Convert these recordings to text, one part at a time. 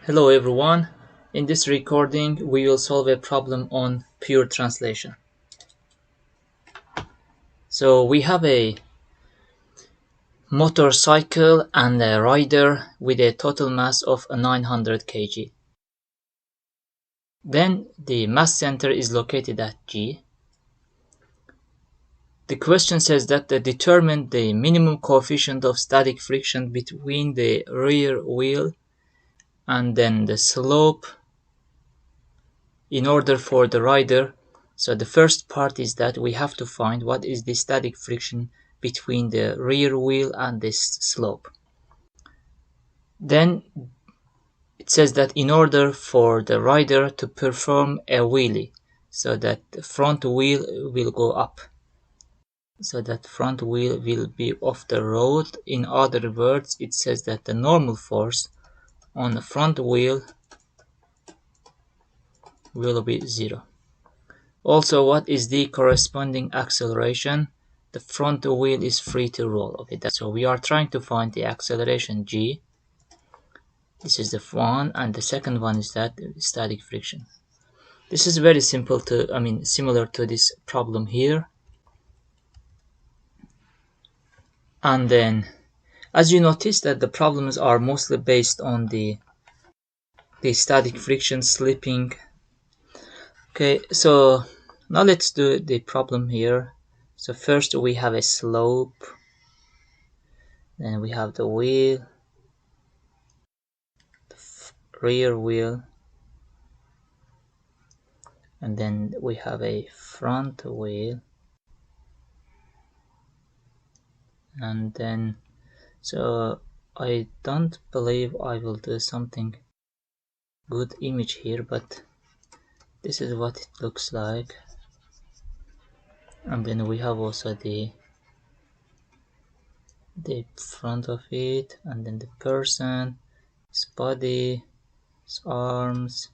Hello everyone. In this recording we will solve a problem on pure translation. So we have a motorcycle and a rider with a total mass of 900 kg. Then the mass center is located at G. The question says that determine the minimum coefficient of static friction between the rear wheel and then the slope in order for the rider. So the first part is that we have to find what is the static friction between the rear wheel and this slope. Then it says that in order for the rider to perform a wheelie, so that the front wheel will go up, so that front wheel will be off the road. In other words, it says that the normal force on the front wheel will be 0. Also, what is the corresponding acceleration? The front wheel is free to roll. Okay, so we are trying to find the acceleration G. This is the one, and the second one is that static friction. This is very simple similar to this problem here. And then, as you notice that the problems are mostly based on the static friction slipping. Okay, so now let's do the problem here. So first we have a slope, then we have the wheel, rear wheel, and then we have a front wheel, and then so I don't believe I will do something good image here, but this is what it looks like. And then we have also the front of it, and then the person, his body, his arms,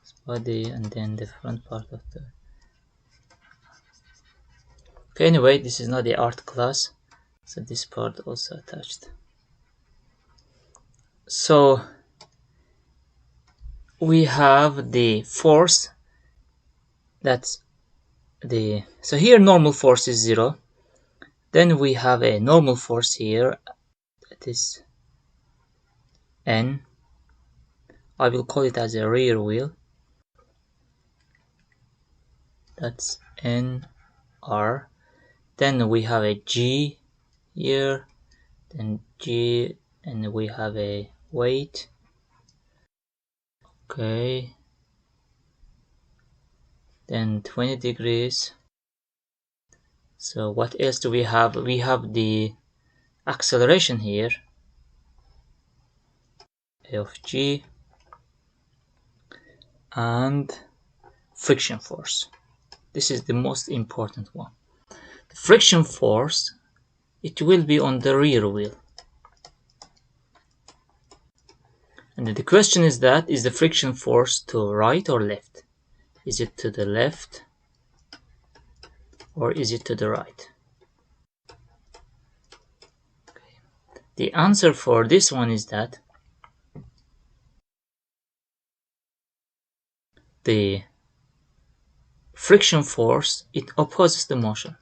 his body, and then the front part of the. Okay, anyway, this is not the art class, so this part also attached. So we have the force, that's the, so here normal force is 0. Then we have a normal force here, that is N. I will call it as a rear wheel, that's NR. Then we have a G here, then G, and we have a weight. Okay, then 20 degrees. So what else do we have? We have the acceleration here, A of G, and friction force. This is the most important one. The friction force, it will be on the rear wheel. And the question is that, is the friction force to right or left? Is it to the left or is it to the right? Okay. The answer for this one is that the friction force, it opposes the motion.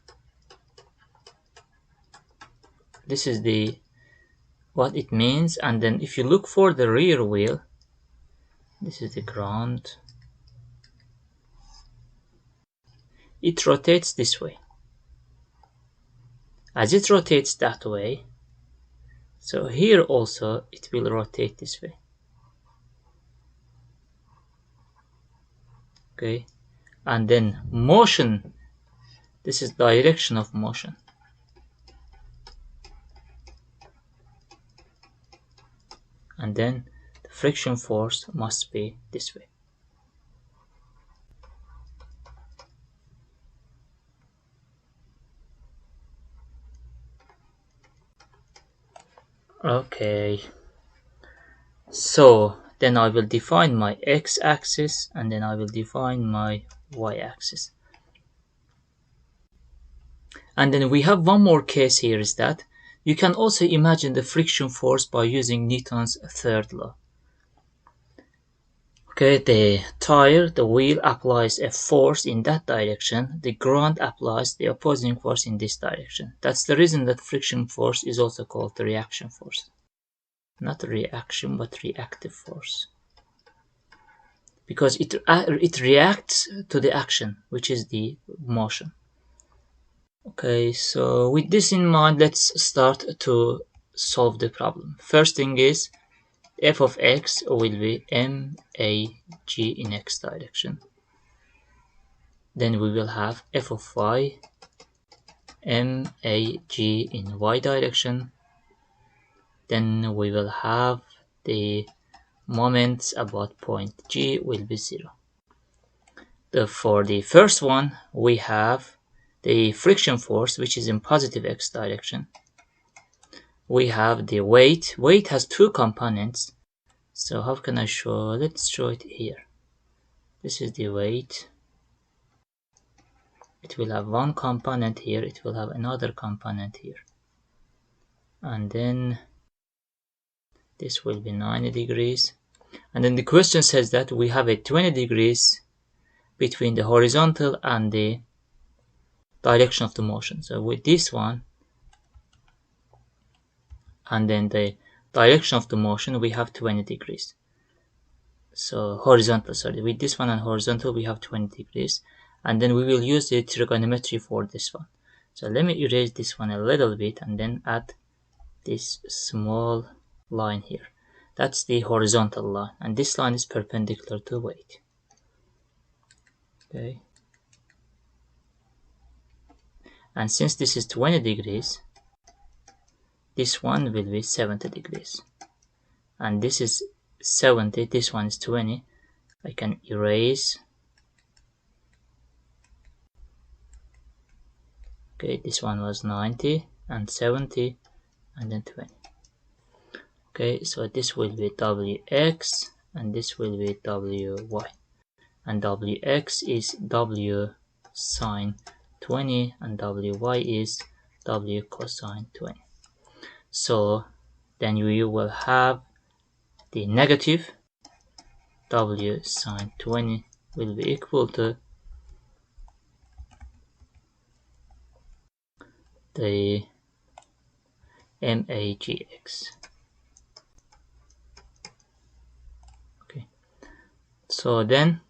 This is the what it means. And then if you look for the rear wheel, this is the ground, it rotates this way. As it rotates that way, so here also it will rotate this way. Okay, and then motion, this is direction of motion. And then the friction force must be this way. Okay, so then I will define my x-axis and then I will define my y-axis. And then we have one more case here, is that you can also imagine the friction force by using Newton's third law. Okay, the wheel applies a force in that direction, the ground applies the opposing force in this direction. That's the reason that friction force is also called the reaction force. Not reaction, but reactive force. Because it reacts to the action, which is the motion. Okay, so with this in mind, let's start to solve the problem. First thing is, f of x will be mag in x direction. Then we will have f of y mag in y direction. Then we will have the moments about point G will be 0. For the first one, we have the friction force, which is in positive x direction. We have the weight. Weight has two components. So how can I show? Let's show it here. This is the weight. It will have one component here. It will have another component here. And then this will be 90 degrees. And then the question says that we have a 20 degrees between the horizontal and the direction of the motion. So with this one, and then the direction of the motion, we have 20 degrees. So horizontal, sorry, with this one and horizontal, we have 20 degrees. And then we will use the trigonometry for this one. So let me erase this one a little bit and then add this small line here. That's the horizontal line, and this line is perpendicular to weight. Okay. And since this is 20 degrees, this one will be 70 degrees. And this is 70, this one is 20. I can erase. Okay, this one was 90 and 70 and then 20. Okay, so this will be Wx and this will be Wy. And Wx is W sine 20 and Wy is W cosine 20. So then you will have the negative W sine 20 will be equal to the magx. Okay, so then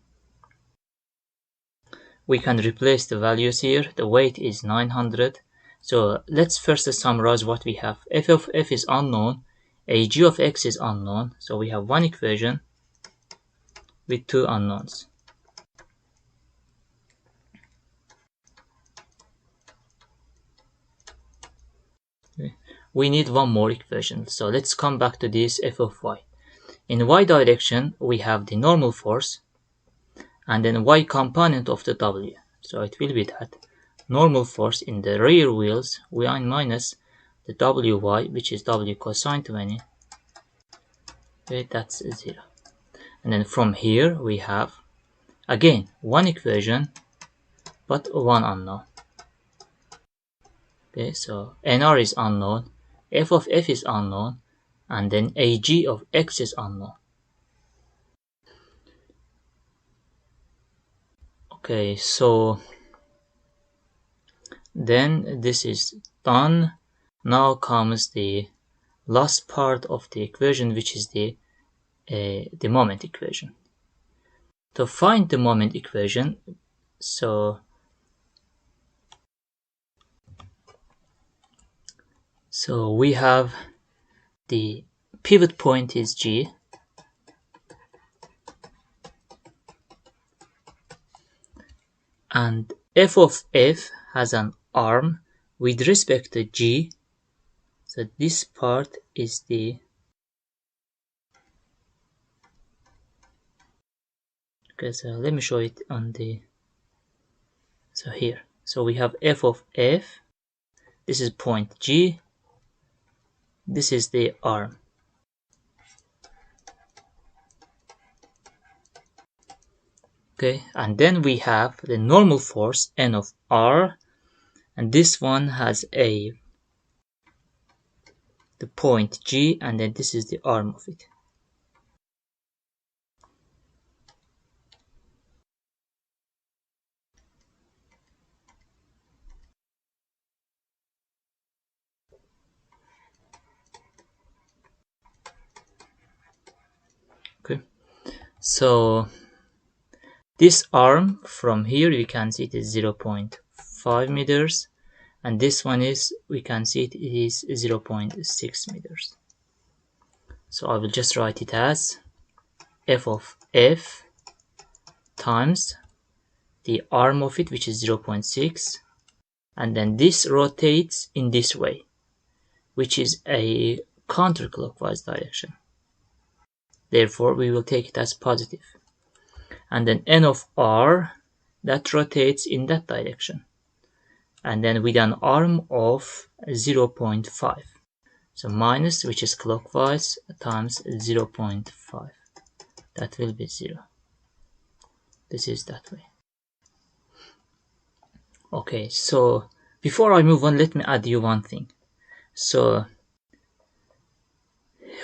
we can replace the values here. The weight is 900. So let's first summarize what we have. F of f is unknown, ag of x is unknown. So we have one equation with two unknowns. Okay. We need one more equation. So let's come back to this f of y. In y direction, we have the normal force and then y component of the w. So it will be that normal force in the rear wheels, y minus the wy, which is w cosine 20. Okay, that's 0. And then from here we have again one equation but one unknown. Okay, so nr is unknown, f of f is unknown, and then ag of x is unknown. Okay, so then this is done. Now comes the last part of the equation, which is the moment equation. To find the moment equation, so we have the pivot point is G, and f of f has an arm with respect to G. So this part is the, okay, so let me show it on the, so here. So we have f of f, this is point G, this is the arm. Okay, and then we have the normal force N of R, and this one has the point G, and then this is the arm of it. So this arm from here, we can see it is 0.5 meters, and this one is, we can see it is 0.6 meters. So I will just write it as f of f times the arm of it, which is 0.6, and then this rotates in this way, which is a counterclockwise direction. Therefore, we will take it as positive. And then n of r, that rotates in that direction. And then with an arm of 0.5. So minus, which is clockwise, times 0.5. That will be 0. This is that way. Okay, so before I move on, let me add you one thing. So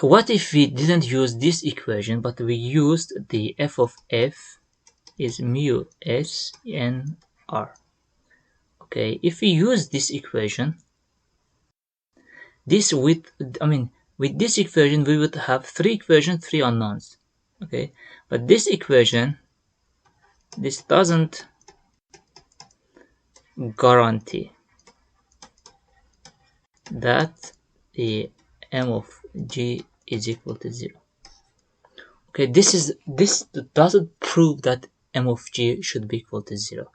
what if we didn't use this equation, but we used the f of f is mu s n r? Okay, if we use this equation, with this equation we would have three equations, three unknowns. Okay, but this equation, this doesn't guarantee that the m of g is equal to 0. Okay, this doesn't prove that m of g should be equal to 0.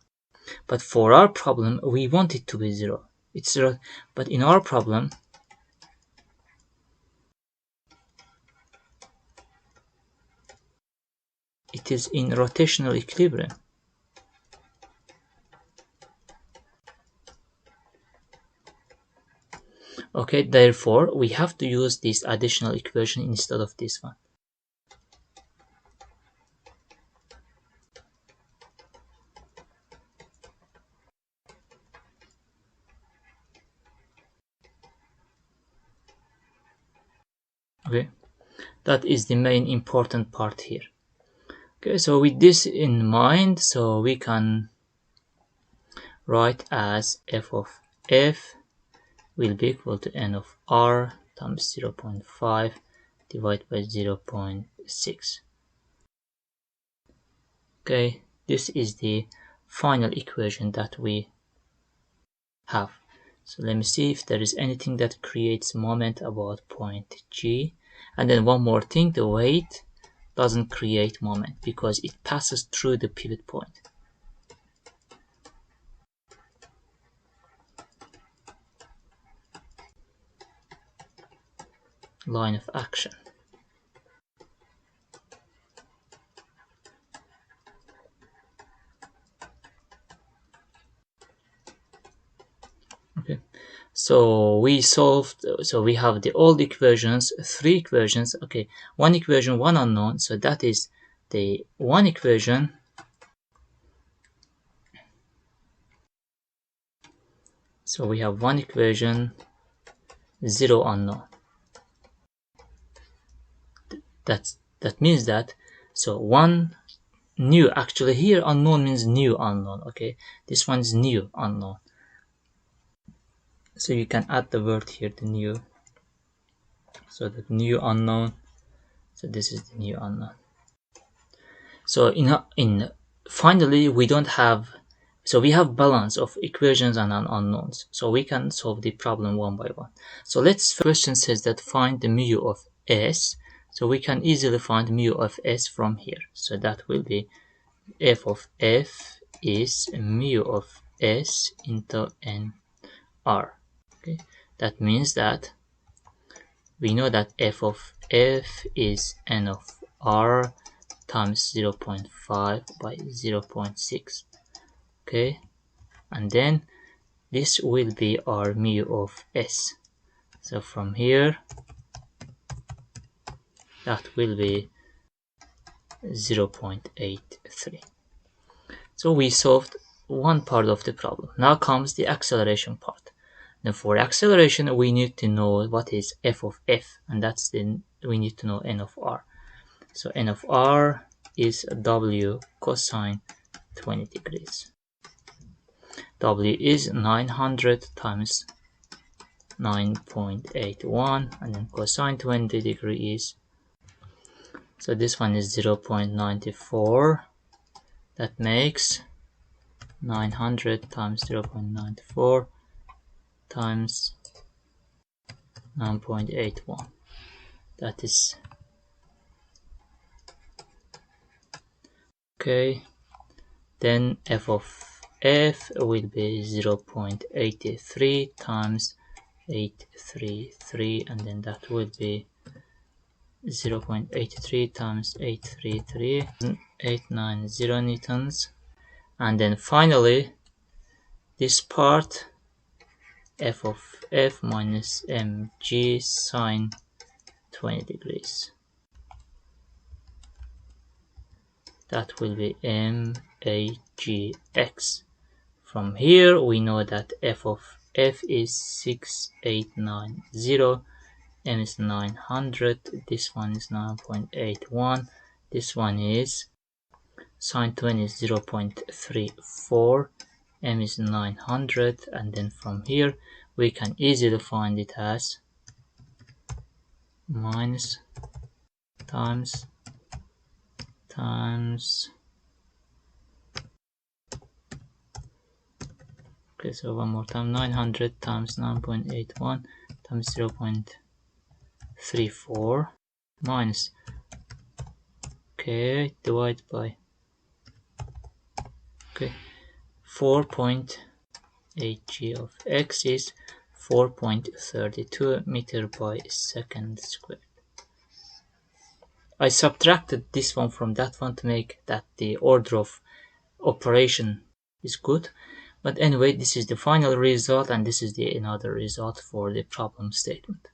But for our problem, we want it to be 0. It's 0, but in our problem, it is in rotational equilibrium. Okay, therefore, we have to use this additional equation instead of this one. Okay, that is the main important part here. Okay, so with this in mind, so we can write as f of f will be equal to n of r times 0.5 divided by 0.6. Okay, this is the final equation that we have. So let me see if there is anything that creates moment about point G. And then one more thing, the weight doesn't create moment because it passes through the pivot point. Line of action. Okay, so we solved, so we have the old equations, three equations. Okay, one equation, one unknown, so that is the one equation. So we have one equation, 0 unknown. That means that, so one new, actually here unknown means new unknown. Okay, this one is new unknown, so you can add the word here, the new, so the new unknown, so this is the new unknown. So in finally we don't have, so we have balance of equations and unknowns, so we can solve the problem one by one. So question says that find the mu of s, so we can easily find mu of s from here. So that will be f of f is mu of s into n r. Okay, that means that we know that f of f is n of r times 0.5 by 0.6. Okay, and then this will be our mu of s. So from here, that will be 0.83. So we solved one part of the problem. Now comes the acceleration part. Now for acceleration, we need to know what is f of f, and that's we need to know n of r. So n of r is w cosine 20 degrees. W is 900 times 9.81, and then cosine 20 degree is So this one is 0.94. That makes 900 times 0.94 times 9.81. That is okay. Then f of f will be 0.83 times 833, and then that will be 0.83 times 833, 890 newtons. And then finally, this part, f of f minus mg sine 20 degrees. That will be magx. From here, we know that f of f is 6890, m is 900, this one is 9.81, this one is sine 20 is 0.34, m is 900, and then from here we can easily find it as minus times okay, so one more time, 900 times 9.81 times 0.34 minus, okay, divide by, okay, 4.8 g of x is 4.32 meter by second squared. I subtracted this one from that one to make that the order of operation is good. But anyway, this is the final result, and this is the another result for the problem statement.